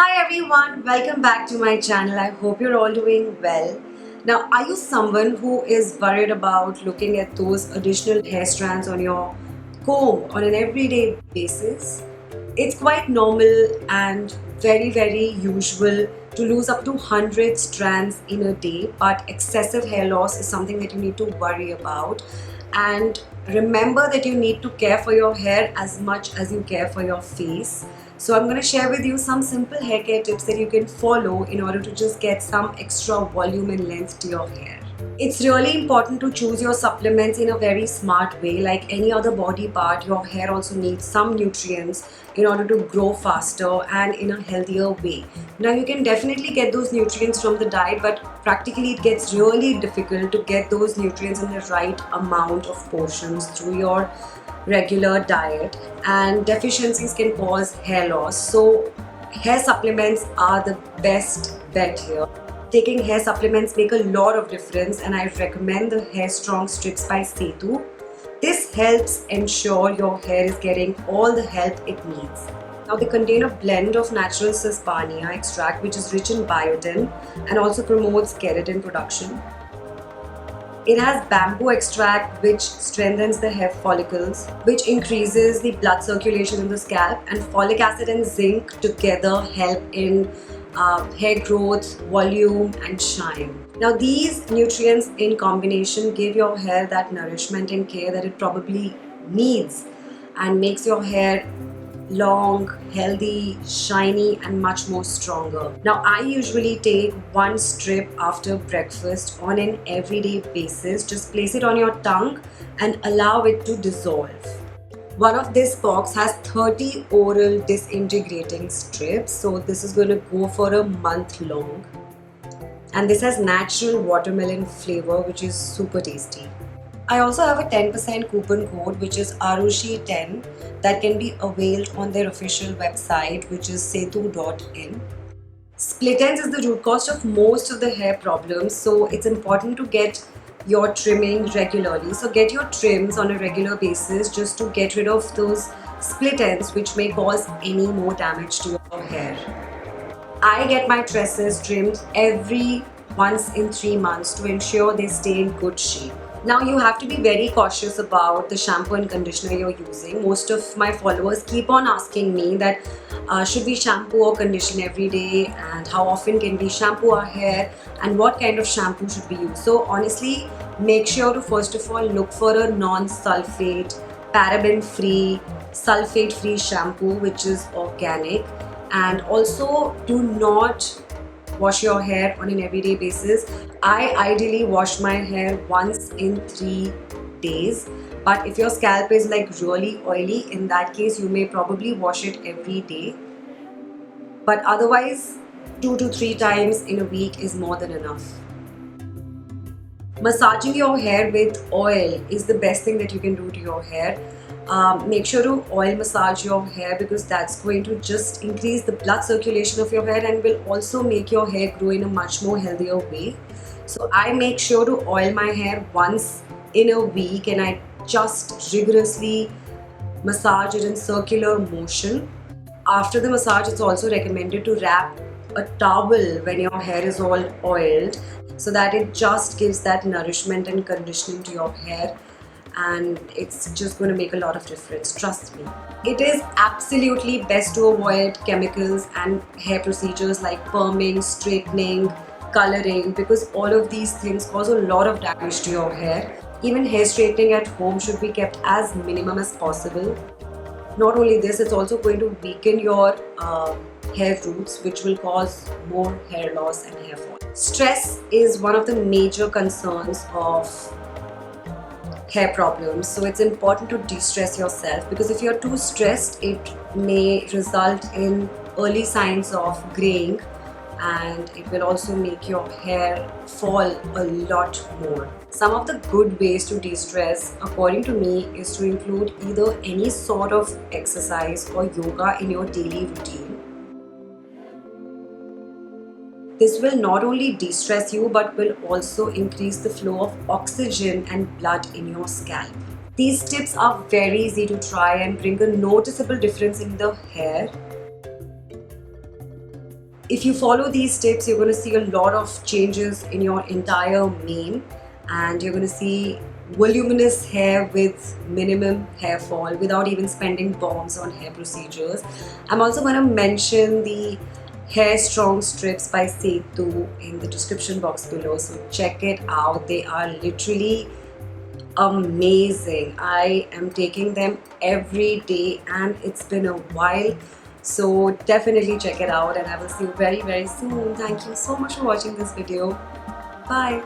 Hi everyone, welcome back to my channel. I hope you're all doing well. Now, are you someone who is worried about looking at those additional hair strands on your comb on an everyday basis? It's quite normal and very usual to lose up to 100 strands in a day, but excessive hair loss is something that you need to worry about. And remember that you need to care for your hair as much as you care for your face. So I'm going to share with you some simple hair care tips that you can follow in order to just get some extra volume and length to your hair. It's really important to choose your supplements in a very smart way. Like any other body part, your hair also needs some nutrients in order to grow faster and in a healthier way. Now you can definitely get those nutrients from the diet, but practically it gets really difficult to get those nutrients in the right amount of portions through your regular diet, and deficiencies can cause hair loss. So hair supplements are the best bet here. Taking hair supplements make a lot of difference, and I recommend the Hair Strong Strips by Setu. This helps ensure your hair is getting all the help it needs. Now they contain a blend of natural sesbania extract, which is rich in biotin and also promotes keratin production. It has bamboo extract, which strengthens the hair follicles, which increases the blood circulation in the scalp, and folic acid and zinc together help in hair growth, volume and shine. Now these nutrients in combination give your hair that nourishment and care that it probably needs and makes your hair long, healthy, shiny and much more stronger. Now I usually take one strip after breakfast on an everyday basis. Just place it on your tongue and allow it to dissolve. One of this box has 30 oral disintegrating strips, so this is going to go for a month long. And this has natural watermelon flavor, which is super tasty. I also have a 10% coupon code, which is Arushi10, that can be availed on their official website, which is setu.in. Split ends is the root cause of most of the hair problems, so it's important to get your trimming regularly. So get your trims on a regular basis just to get rid of those split ends which may cause any more damage to your hair. I get my tresses trimmed every once in 3 months to ensure they stay in good shape. Now you have to be very cautious about the shampoo and conditioner you're using. Most of my followers keep on asking me that should we shampoo or condition every day, and how often can we shampoo our hair, and what kind of shampoo should we use. So honestly, make sure to first of all look for a non-sulfate, paraben-free, sulfate-free shampoo which is organic, and also do not wash your hair on an everyday basis. I ideally wash my hair once in 3 days, but if your scalp is like really oily, in that case you may probably wash it every day, but otherwise 2 to 3 times in a week is more than enough. Massaging your hair with oil is the best thing that you can do to your hair. Make sure to oil massage your hair, because that's going to just increase the blood circulation of your hair and will also make your hair grow in a much more healthier way. So I make sure to oil my hair once in a week, and I just rigorously massage it in circular motion. After the massage, it's also recommended to wrap a towel when your hair is all oiled, so that it just gives that nourishment and conditioning to your hair, and it's just going to make a lot of difference, trust me. It is absolutely best to avoid chemicals and hair procedures like perming, straightening, coloring, because all of these things cause a lot of damage to your hair. Even hair straightening at home should be kept as minimum as possible. Not only this, it's also going to weaken your hair roots, which will cause more hair loss and hair fall. Stress is one of the major concerns of hair problems, so it's important to de-stress yourself, because if you're too stressed, it may result in early signs of graying, and it will also make your hair fall a lot more. Some of the good ways to de-stress, according to me, is to include either any sort of exercise or yoga in your daily routine. This will not only de-stress you, but will also increase the flow of oxygen and blood in your scalp. These tips are very easy to try and bring a noticeable difference in the hair. if you follow these tips, you're going to see a lot of changes in your entire mane, and you're going to see voluminous hair with minimum hair fall without even spending bombs on hair procedures. I'm also going to mention the hair strong strips by Setu in the description box below, so check it out. They are literally amazing. I am taking them every day and it's been a while, so definitely check it out, and I will see you very soon. Thank you so much for watching this video. Bye.